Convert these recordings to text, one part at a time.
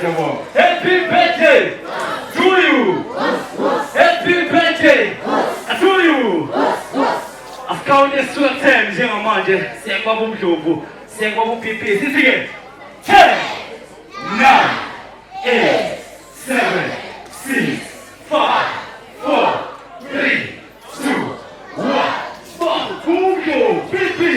Happy birthday to you. Happy birthday to you. Afikaunde suatem jenga manje sengwa bumjovu sengwa bupipi sisige 10 9 8 7 6 5 4 3 2 1 bumjo pipi.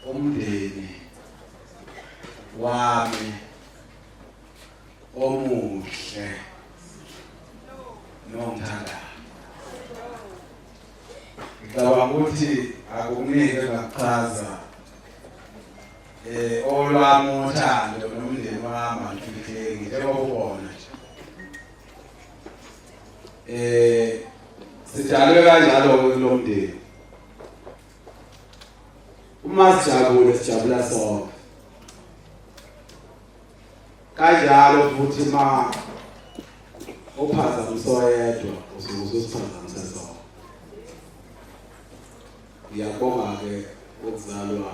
Umndeni wami omuhle nomthanda. Ngicabanga ukuthi akukunike ngachaza olwami uthando nomndeni wami angifihleki njengoba ubona nje. Sijalo kanjalo kulo mndeni. Uma sijabule sijabula sonke. kanjalo futhi ma uphazamisa yedwa ususiphazamisa sona. Ngiyabonga ke ukuzalwa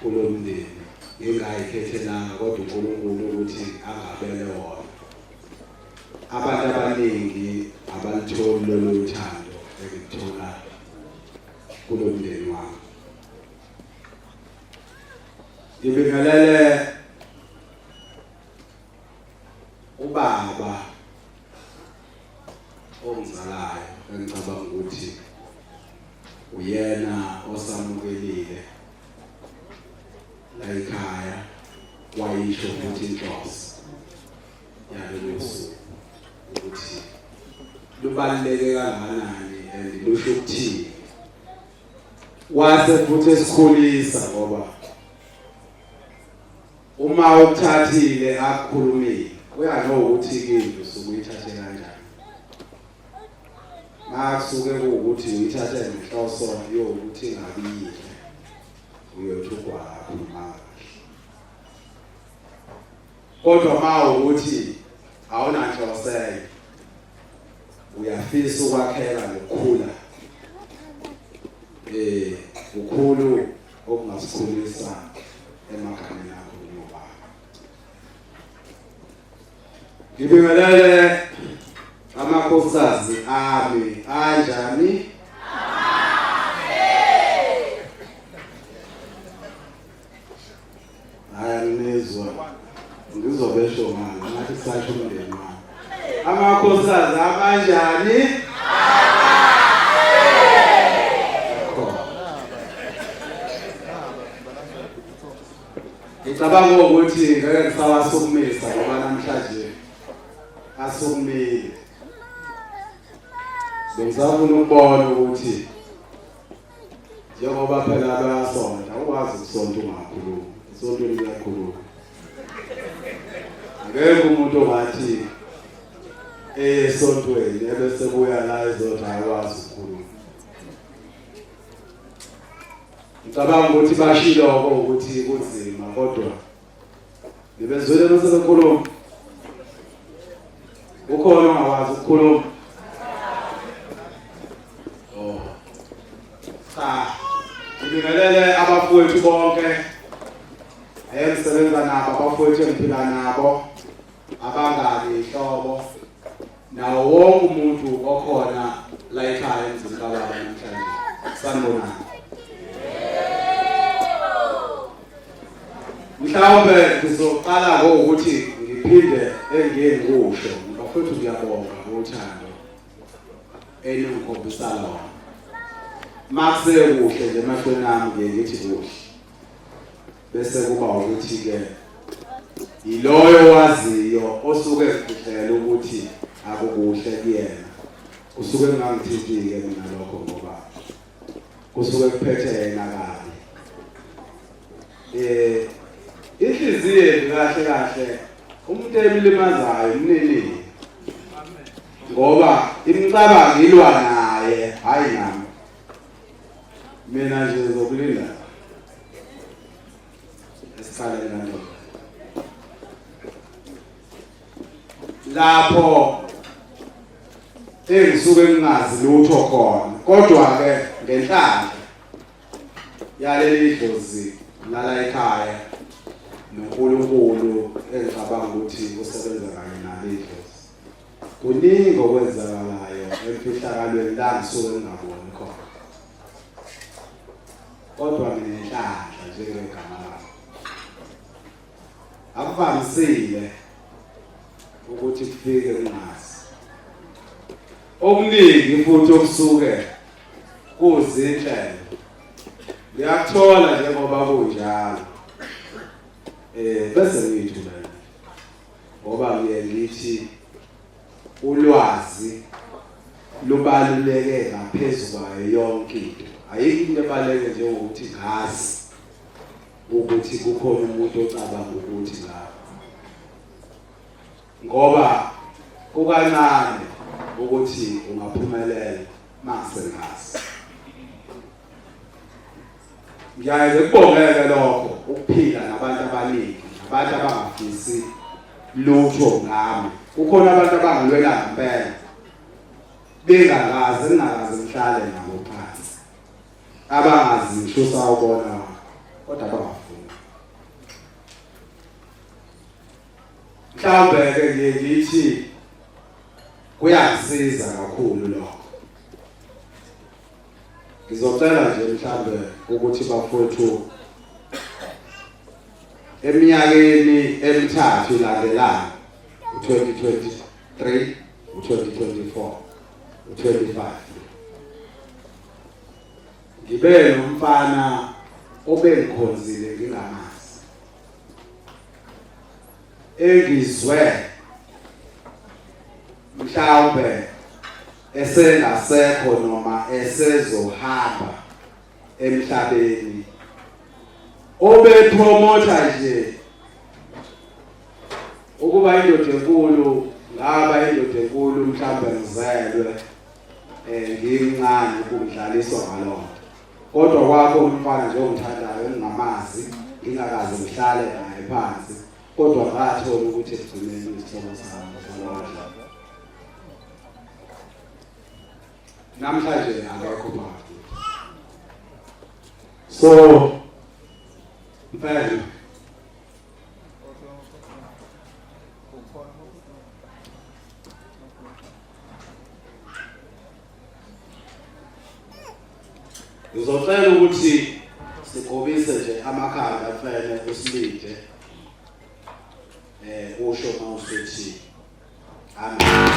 kulo mndeni ngingayikhethelanga kodwa uNkulunkulu ukuthi angabele wona. Abantu abaningi abalitholi lolu thando engithola kulo mndeni wami. Ngibingelele ubaba ongizalayo engicabanga ukuthi uyena osamukelile la ekhaya wayisho ukuthi inhloso yalolusuku ukuthi lubaluleke kangakanani and lusho ukuthini. Wase futhi esikhulisa ngoba uma ukuthathile akukhulumile uyano ukuthi into sokuyithathe kanjani. Makusuke ukuthi uyithathe ngenhloso yokuthi ngabiyile uyothukwa kakhulu. Kodwa mawukuthi awunanhloso uyafisa ukwakheka nokukhula ukhulu okungasikhulisa emakhaya akho nobaba. Ngibingelele amakhosikazi ami anjani? Nizwa ngizobesho manje ngathi sasho umndeni wami. Amakhosikazi abanjani? Ngicabanga ukuthi ngeke ngisawasukumisa ngoba namhlanje asukumile. Bengizafuna ukubona ukuthi njengoba phela bayasonta ukwazi ukusonta ungakhulumi. Isonto liyakhuluma. Ngeke umuntu ongathi esontweni ebese buya la izotha akwazi ukukhuluma. Ngicabanga ukuthi bashilo ukuthi kunzima kodwa ngibezwele bese bekhuluma. Ukhona ongakwazi ukukhuluma? Ngibingelele abafowethu bonke engisebenza nabo, abafowethu engiphila nabo, abangani ihlobo, nawo wonke umuntu okhona la ekhaya emzini kababa namhlanje. Sanibonani. Mhlawumbe ngizoqala ngokuthi ngiphinde engiyekusho bafowethu ngiyabonga ngothando eningikhombisa lona. Makuse kuhle nje emahlweni ami ngiyithi kuhle. Bese kuba ukuthi ke iloyo waziyo osuke ekuhlela ukuthi akukuhle kuyena. Kusuke ngangithinti ke mina lokho ngoba kusuke kuphethe yena kabi. Inhliziyo kahle kahle umuntu emlimazayo umnini. Ngoba imicabango ilwa naye hayi nami. Mina nje zokulinda esikhale ngalo lapho engisuke ngingazi lutho khona kodwa ke ngenhlanhla yaleli dlozi lala ekhaya noNkulunkulu engicabanga ukuthi usebenza kanye naleli dlozi kuningi okwenzakalayo emfihlakalweni la ngisuke ngingaboni khona. Kodwa ngenhlanhla njengegama lakho akuvamisile ukuthi kufike kungazi okuningi futhi okusuke kuzinhlelo. Ngiyakuthola njengoba kunjalo bese ngithi mina ngoba ngiyithi ulwazi lubaluleke ngaphezulu kwayo yonke into. Ayikho into ebaluleke njengokuthi ngazi ukuthi kukhona umuntu ocabanga ukuthi ngapha. Ngoba kukancane ukuthi ungaphumelela makusengazi. Ngiyaye ngikubongeke lokho ukuphila nabantu abaningi abantu abangafisi lutho ngami kukhona abantu abangalwela ngempela bengakazi ngihlale nabo phansi abangazi ngisho sawubona kodwa abangafuni mhlawumbe ke ngithi kuyasiza kakhulu lokho ngizocela nje mhlawumbe ukuthi bafowethu eminyakeni emithathu ilandelana u2023 u2024 u25 ngibe nomfana obengikhonzile ngingamazi engizwe mhlawumbe esengasekho noma esezohamba emhlabeni obepromota nje ukuba indoda enkulu ngaba indoda enkulu mhlawumbe ngizelwe ngimncane ukudlaliswa ngalona kodwa kwakho umfana nje ongithandayo engingamazi ngingakaze ngihlale naye phansi kodwa ngathola ukuthi ekugcineni isithomo sami salona namhlanje akekho phakathi so mfana ngizocela ukuthi sigobise nje amakhanda mfana usilinde usho mawusethi amen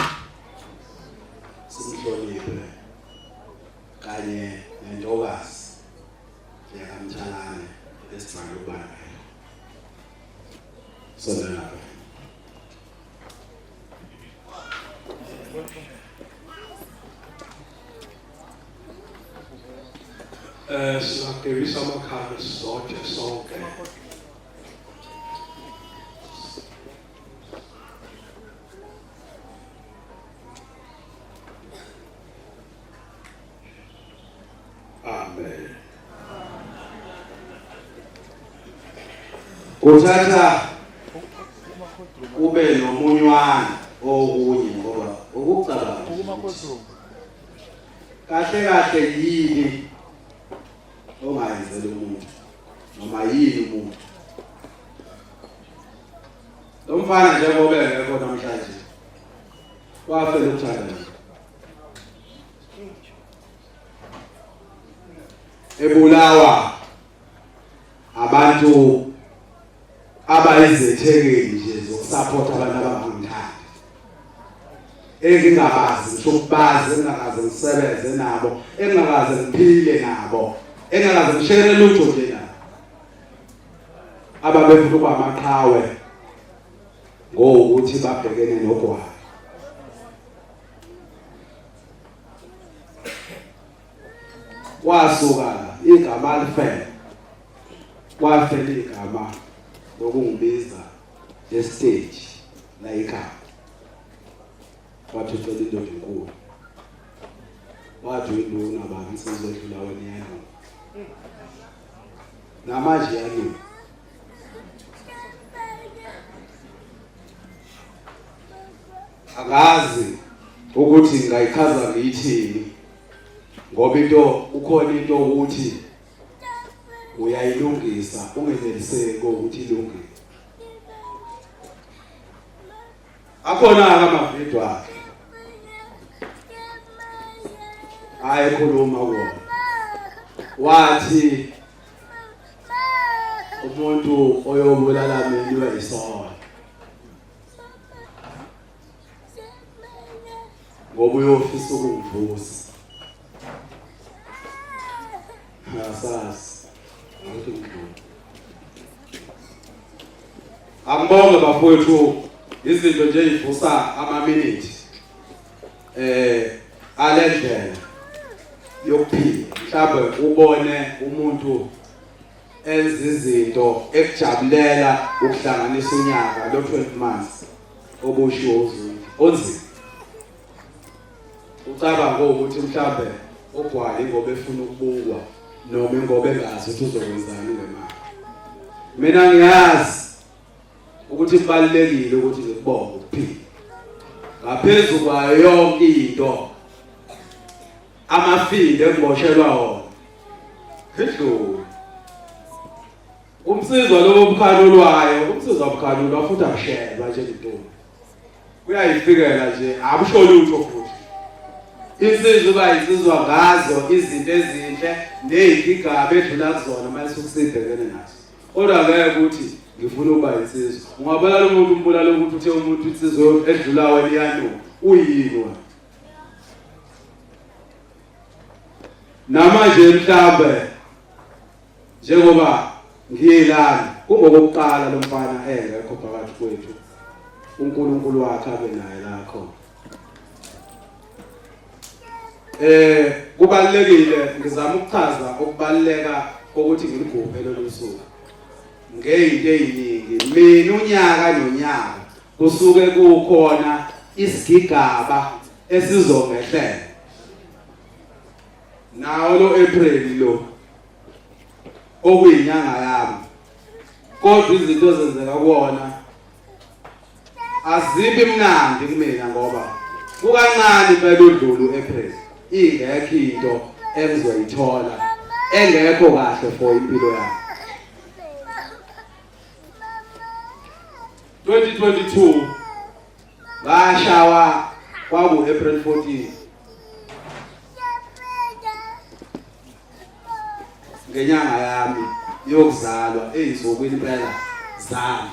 simhloniphe kanye nentokazi yakamthalane esibhale ubani sondela singagqibisa amakhanda sonke amen. Kuthatha ube nomunywana okunye ngoba ukucabanga kahle yini ongayenzela umuntu noma yini umuntu lo mfana njengoba engekho namhlanje wafela ukuthanda ebulawa abantu abayizethekeli nje zokusupport abantu abangangithandi engingakazi ngisho ukubazi engingakazi ngisebenze nabo engingakazi ngiphile nabo engingakazi ngishare lutho nje nabo ababefuna ukuba amaqhawe ngokuthi babhekene nogwayi wasuka igama lifele wafela igama lokungibiza estage la ekhaya wathi ucela indoda enkulu wathi induna bani sizodlula wena yena namanje yani angazi ukuthi ngayichaza ngiyithini ngoba ukhona into ukuthi uyayilungisa ungeneliseke ukuthi ilungile akhona amavidiyo akhe ayekhuluma kuona wathi umuntu oyobulala mina isona ngoba uyofisa ukungivusa asas angibonge bafowethu izinto nje ivusa ama-minute alendlela yokuphila mhlawumbe ubone umuntu enza izinto ekujabulela ukuhlanganisa unyaka lo 12 months obushiwo onzima ucabanga ukuthi mhlawumbe ogwali ngoba efuna ukubukwa noma ngoba engazi ukuthi uzokwenzani ngemali mina ngiyazi ukuthi kubalekile ukuthi ngikubonge ukuphila ngaphezulu kwayo yonke into amafinde engiboshelwa wona idlule umsizwa lo obukhalulwayo umsizwa obukhalulwa futhi ashelwa nje intombi uyayifikela nje abusho lutho futhi insizwa bayisizwa ngazo izinto ezinhle nezigaba edlula kuzona mase ukusibhekene nazo kodwa ngeke ukuthi ngifuna ukuba insizwa ungabala lo muntu umbulala ukuthi uthe umuntu insizwa edlula wena iyanu uyini wena namanje mhlambe njengoba ngiyelana kungokuqala lo mfana engekho phakathi kwethu uNkulunkulu wakhe abe naye la khona kubalekile ngizama ukuchaza ukubaleka ukuthi ngiligubhe lolu suku ngeyinto eziningi mina unyaka nonyaka kusuke kukhona isigigaba esizongehlela nawo lo April lo okuyinyanga yami kodwa izinto zenzeka kuona azibi mnandi kumina ngoba kukancane phela udlulu April ingekho into engizoyithola engekho kahle for impilo yami 2022 ngashawa kwaku April 14 ngenyanga yami yokuzalwa eyizokwini impela zami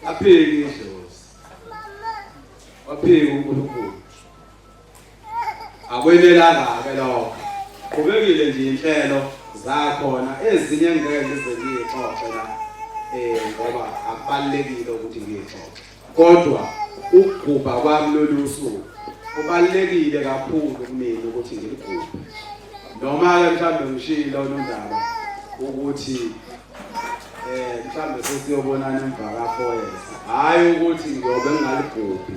aphiki idlozi waphiki uNkulunkulu akwenelanga-ke lokho kubekile nje inhlelo zakhona ezinye ngeke ngize ngiyixoxe la ngoba akubalekile ukuthi ngiyixoxe kodwa ukugubha kwami lolu suku kubalekile kakhulu kumina ukuthi ngiligubhe noma-ke mhlawumbe ngishilo unondaba ukuthi mhlawumbe sesiyobonana emva ka4 years hhayi ukuthi ngiyobe ngingaligubhi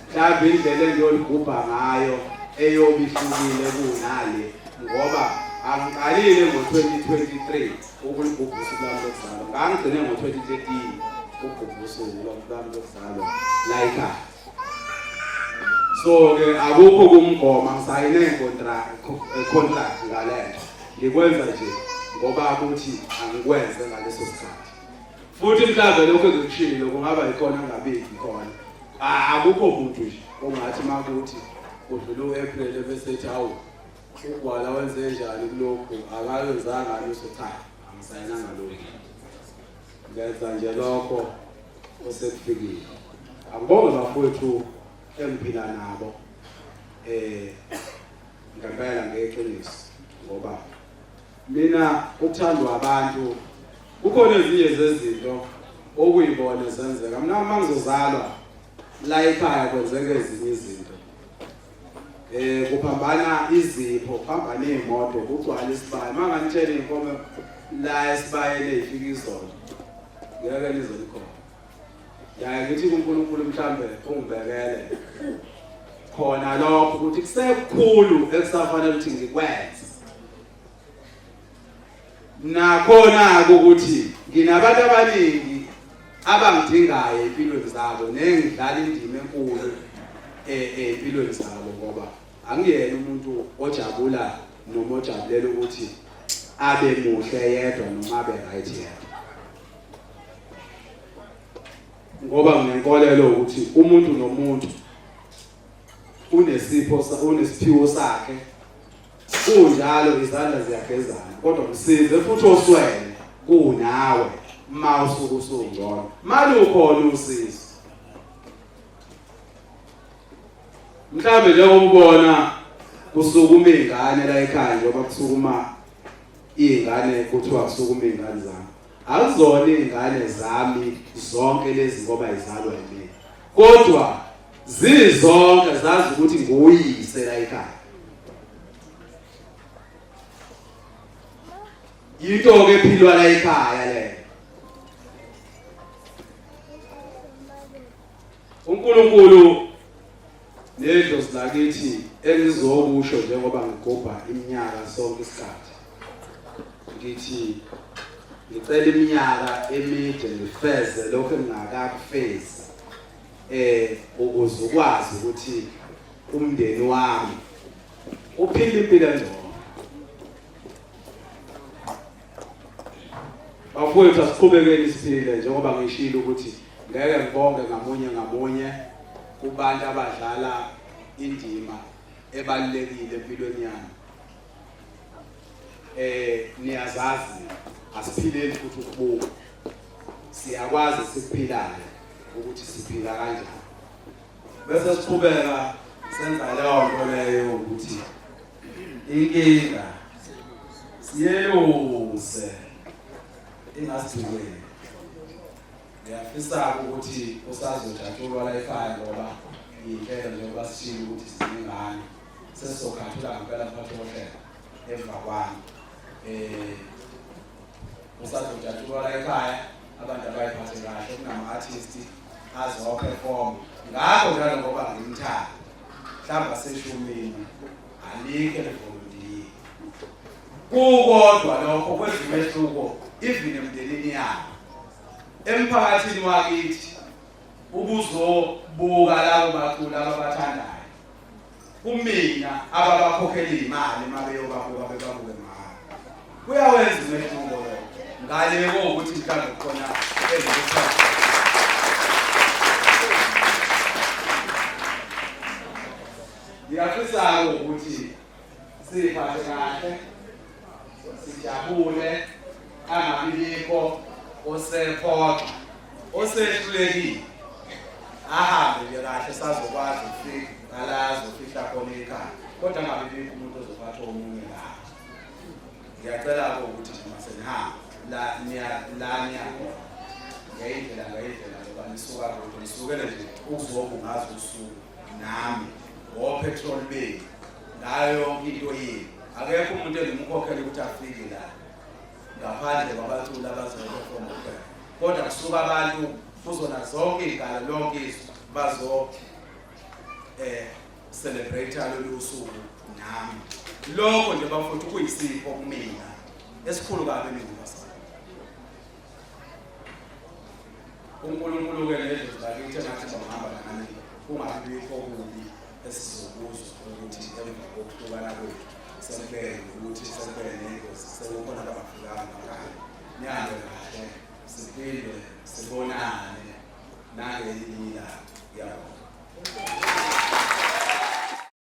mhlawumbe indlela engiyoligubha ngayo eyobe ihlukile kunale ngoba angiqalile ngo-2023 ukuligubha usuku lami lokuzalwa ngangigcine ngo-2013 ukugubha usuku lami lokuzalwa la ekhaya so-ke akukho kumgoma ngisayine contract ngalento ngikwenza nje ngoba ukuthi angikwenze ngaleso sikhathi futhi mhlawumbe lokho engikushilo kungaba yikhona ngabiki khona akukho muntu nje ongathi makuthi udlula uApril bese ethi hawu ugwala wenze njani kulokho akayenzanga ngaleso cha angisayinanga lokho ngenza nje lokho osekufikile angibonge bafowethu engiphila nabo ngempela ngeqiniso ngoba mina ukuthandwa abantu kukhona ezinye zezinto okuyibona zenzeka mina mangizozalwa la ekhaya kwenzeka ezinye izinto kuphambana izipho kuphambana imoto kugcwala isibaya mangantshela inkomo la esibayeni ezifika izolo ngeke nizolikhona ya ngithi uNkulunkulu mhlambe ungibekele khona lokho ukuthi kusekukhulu ekusafanele ukuthi ngikwenze nakhona ukuthi nginabantu abaningi abangidingayo empilweni zabo nengidlala indima enkulu empilweni zabo ngoba angiyena umuntu ojabula noma ojabulela ukuthi abe muhle yedwa noma abe right yedwa ngoba nginenkolelo ukuthi umuntu nomuntu unesiphiwo sakhe kunjalo izandla ziyagezana kodwa msize futhi oswele kunawe mawusuku usungcono mali ukhona usizo mhlawumbe njengobona kusukuma izingane la ekhaya njengoba kusukuma izingane kuthiwa kusukuma izingane zami akuzona izingane zami zonke lezi ngoba izalwa yimi kodwa zizonke zazi ukuthi nguyise la ekhaya yinto ke ephilwa la ekhaya le uNkulunkulu nedlozi lakithi engizokusho njengoba ngigubha iminyaka sonke isikhathi ngithi ngicela iminyaka emide ngifeze lokho engingakakufezi ukuze ukwazi ukuthi umndeni wami uphile impilo engcono. Bafowethu asiqhubekeni siphile njengoba ngishilo ukuthi ngeke ngibonge ngamunye kubantu abadlala indima ebalulekile empilweni yami. Niyazazi asiphileni futhi ukubuka. Siyakwazi siphilayo ukuthi siphila kanjani. Bese siqhubeka senza leyo nto leyo ukuthi inkinga siyeluse ingasigcwele. Ngiyafisa ukuthi usazojatshulwa la ekhaya ngoba inhlelo njengoba sishilo ukuthi sizingane sesizokhathula ngempela mphathohle emva kwami. Usazojatshulwa la ekhaya abantu abayiphathe kahle kunama-artist azoperform. Ngakho njalo ngoba ngimthanda mhlawumbe aseshumini alike levolontiya. Kukodwa lokho kwenza umehluko even emndenini yami. Emphakathini wakithi ubuzobuka labo baculi ababathandayo. Kumina ababakhokhela imali mabeyobabuka bebabuke mahhala. Kuyawenza umehluko lokho. Ngale ukuthi mhlawumbe khona ezokuthatha. Ngiyafisa ukuthi siphathe kahle, sijabule, angabibikho osephoxa, osehlulekile. Ahambe nje kahle sazokwazi ukufika ngalazo ufihla khona ekhaya. Kodwa angabibikho umuntu ozophatha omunye la. Ngiyacela ukuthi noma senihamba la niyakhona. Ngayindlela ngoba nisuka kodwa nisukele nje ukuzobungaza usuku nami. Petrol bay ngayo yonke into yini akekho umuntu engimkhokhela ukuthi afike la ngaphandle kwabaculi abazoperforma kuphela. Kodwa kusuka abantu kuzona zonke igala lonke izwe bazo celebrate lolu suku nami. Lokho nje bafuthu kuyisipho kumina esikhulu kabi engibasa. uNkulunkulu ke lezo zakithi nathi bahamba nami kungabikho okubi esizokuzwa ukuthi emva kokuhlukana kwethu sembele ukuthi sembele nengozi sekukhona abafikanga ngakho. Nihambe kahle siphinde sibonane nangelila yakho.